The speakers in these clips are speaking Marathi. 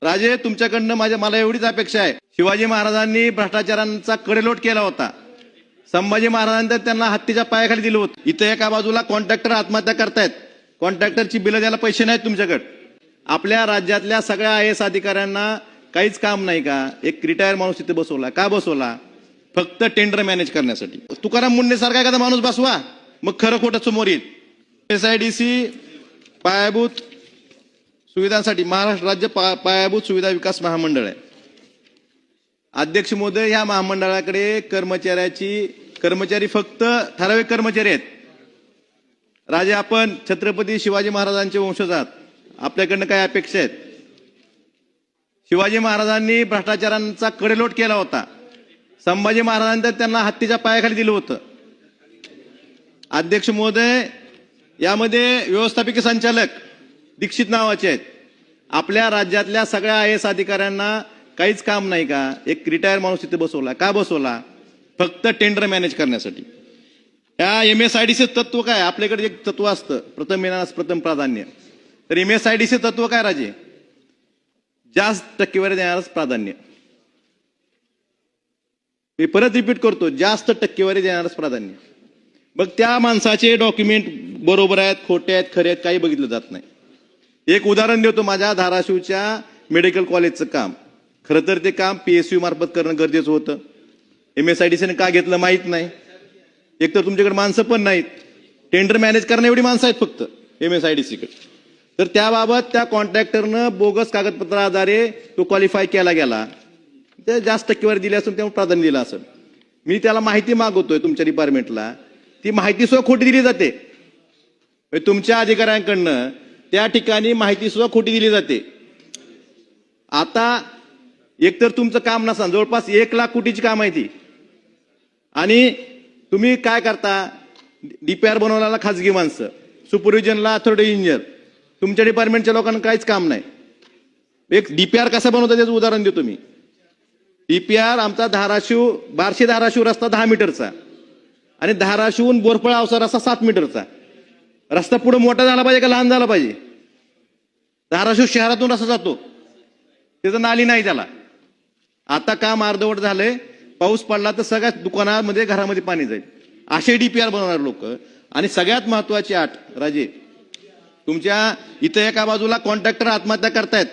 राजे, तुमच्याकडनं मला एवढीच अपेक्षा आहे. शिवाजी महाराजांनी भ्रष्टाचारांचा कडेलोट केला होता. संभाजी महाराजांनी त्यांना हत्तीच्या पायाखाली दिलं होतं. इथं एका बाजूला कॉन्ट्रॅक्टर आत्महत्या करतायत. कॉन्ट्रॅक्टरची बिलं द्यायला पैसे नाहीत तुमच्याकडे. आपल्या राज्यातल्या सगळ्या आयएएस अधिकाऱ्यांना काहीच काम नाही का? एक रिटायर माणूस तिथे बसवला. का बसवला? फक्त टेंडर मॅनेज करण्यासाठी. तुकाराम मुंडे सारखा एखादा माणूस बसवा, मग खरं खोटं समोर येईल. एसआयडीसी पायाभूत सुविधांसाठी महाराष्ट्र राज्य पायाभूत सुविधा विकास महामंडळ आहे. अध्यक्ष महोदय, ह्या महामंडळाकडे कर्मचारी फक्त ठराविक कर्मचारी आहेत. राजे, आपण छत्रपती शिवाजी महाराजांचे वंशज आहात. आपल्याकडनं काय अपेक्षा आहेत? शिवाजी महाराजांनी भ्रष्टाचारांचा कडेलोट केला होता. संभाजी महाराजांनी त्यांना हत्तीच्या पायाखाली दिलं होतं. अध्यक्ष महोदय, यामध्ये व्यवस्थापकीय संचालक दीक्षित नावाचे आहेत. आपल्या राज्यातल्या सगळ्या आयएएस अधिकाऱ्यांना काहीच काम नाही का? एक रिटायर माणूस तिथे बसवला. का बसवला? फक्त टेंडर मॅनेज करण्यासाठी. या एमएसआयडीसी तत्व काय? आपल्याकडे एक तत्व असतं, प्रथम येणारच प्रथम प्राधान्य. तर एमएसआयडीसी तत्व काय राजे? जास्त टक्केवारी देणारच प्राधान्य. मी परत रिपीट करतो, जास्त टक्केवारी देणारच प्राधान्य. मग त्या माणसाचे डॉक्युमेंट बरोबर आहेत, खोटे आहेत, खरे आहेत, काही बघितलं जात नाही. एक उदाहरण देतो. माझ्या धाराशिवच्या मेडिकल कॉलेजचं काम. खरं तर ते काम पीएसयू मार्फत करणं गरजेचं होतं. एमएसआयडीसीने का घेतलं माहीत नाही. एकतर तुमच्याकडे माणसं पण नाहीत. टेंडर मॅनेज करणं एवढी माणसं आहेत फक्त एमएसआयडीसीकडे. तर त्याबाबत त्या कॉन्ट्रॅक्टरनं बोगस कागदपत्राद्वारे तो क्वालिफाय केला गेला. ते जास्त टक्केवारी दिली असेल, त्यामुळे प्राधान्य दिलं असेल. मी त्याला माहिती मागवतोय तुमच्या डिपार्टमेंटला. ती माहिती सुद्धा खोटी दिली जाते. तुमच्या अधिकाऱ्यांकडनं त्या ठिकाणी माहिती सुद्धा खोटी दिली जाते. आता एकतर तुमचं काम नसताना जवळपास 1 लाख कोटीची काम आहे ती. आणि तुम्ही काय करता? डीपीआर बनवण्याला खाजगी माणसं, सुपरविजनला अथॉरिटी इंजिनियर. तुमच्या डिपार्टमेंटच्या लोकांना काहीच काम नाही. एक डीपीआर कसा बनवता त्याचं उदाहरण देतो मी. डीपीआर आमचा बार्शी धाराशिव रस्ता 10 मीटरचा आणि धाराशिवून बोरफळ अवसा रस्ता 7 मीटरचा. रस्ता पुढे मोठा झाला पाहिजे का लहान झाला पाहिजे? धाराशिव शहरातून रस्ता जातो, त्याचं नाली नाही त्याला. आता काम अर्धवट झालंय. पाऊस पडला तर सगळ्या दुकानामध्ये घरामध्ये पाणी जाईल. असे डीपीआर बनवणार लोक. आणि सगळ्यात महत्वाची आठ राजे, तुमच्या इथं एका बाजूला कॉन्ट्रॅक्टर आत्महत्या करतायत.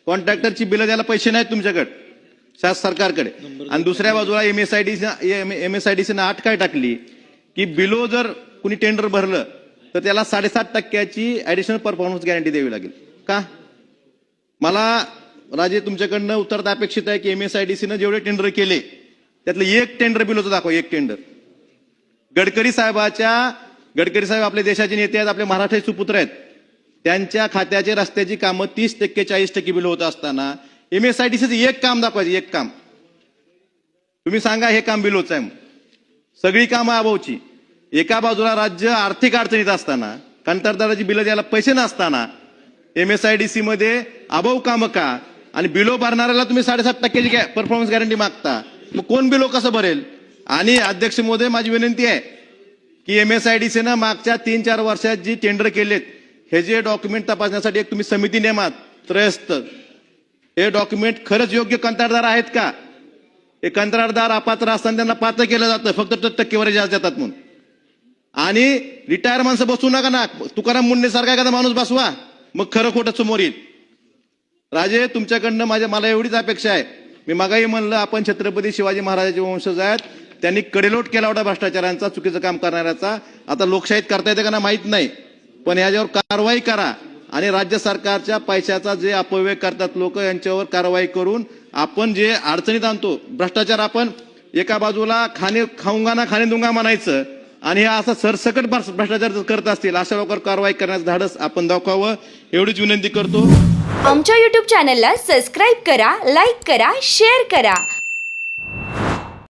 कॉन्ट्रॅक्टरची बिलं द्यायला पैसे नाहीत तुमच्याकडे सरकारकडे. आणि दुसऱ्या बाजूला एमएसआयडीसीनं आठ काय टाकली की बिलो जर कुणी टेंडर भरलं तर त्याला 7.5% ऍडिशनल परफॉर्मन्स गॅरंटी द्यावी लागेल. का? मला राजे तुमच्याकडनं उत्तर अपेक्षित आहे की एमएसआयडीसीनं जेवढे टेंडर केले त्यातलं एक टेंडर बिलोचं दाखवा. एक टेंडर. गडकरी साहेब आपल्या देशाचे नेते आहेत, आपले महाराष्ट्राचे सुपुत्र आहेत. त्यांच्या खात्याचे रस्त्याची कामं 30% 40% बिल होत असताना एमएसआयडीसीचं एक काम दाखवायचं. एक काम तुम्ही सांगा हे काम बिलोचं आहे. सगळी कामं अभावची. एका बाजूला राज्य आर्थिक अडचणीत असताना, कंत्राटदाराची बिलं द्यायला पैसे नसताना एमएसआयडीसी मध्ये अभाव कामं का? आणि बिलो भरणाऱ्याला तुम्ही 7.5% परफॉर्मन्स गॅरंटी मागता. मग कोण बिलो कसं भरेल? आणि अध्यक्ष महोदय, माझी विनंती आहे की एमएसआयडीसीनं मागच्या 3-4 वर्षात जी टेंडर केलेत हे जे डॉक्युमेंट तपासण्यासाठी एक तुम्ही समिती नेमात त्रयस्थ. हे डॉक्युमेंट खरंच योग्य कंत्राटदार आहेत का? हे कंत्राटदार अपात्र असताना त्यांना पात्र केलं जातं फक्त टक्केवारी जास्त देतात म्हणून. आणि रिटायर माणसं बसू नका ना. तुकाराम मुंडे सारखा एखादा माणूस बसवा, मग खरं खोटं समोर येईल. राजे, तुमच्याकडनं मला एवढीच अपेक्षा आहे. मी मागाही म्हणलं, आपण छत्रपती शिवाजी महाराजांचे वंशज आहेत. त्यांनी कडेलोट केला होता भ्रष्टाचारांचा, चुकीचं काम करणाऱ्याचा. आता लोकशाहीत करता येते का ना माहित नाही, पण याच्यावर कारवाई करा. आणि राज्य सरकारच्या पैशाचा जे अपव्यय करतात लोक, यांच्यावर कारवाई करून आपण जे अडचणीत आणतो भ्रष्टाचार. आपण एका बाजूला खाऊंगा ना खाणे दुंगा म्हणायचं आणि हे असं सरसकट भ्रष्टाचार करत असतील अशा लोकांवर कारवाई करण्याचं धाडस आपण दाखवावं, एवढीच विनंती करतो. आमच्या YouTube चॅनलला सबस्क्राईब करा, लाईक करा, शेअर करा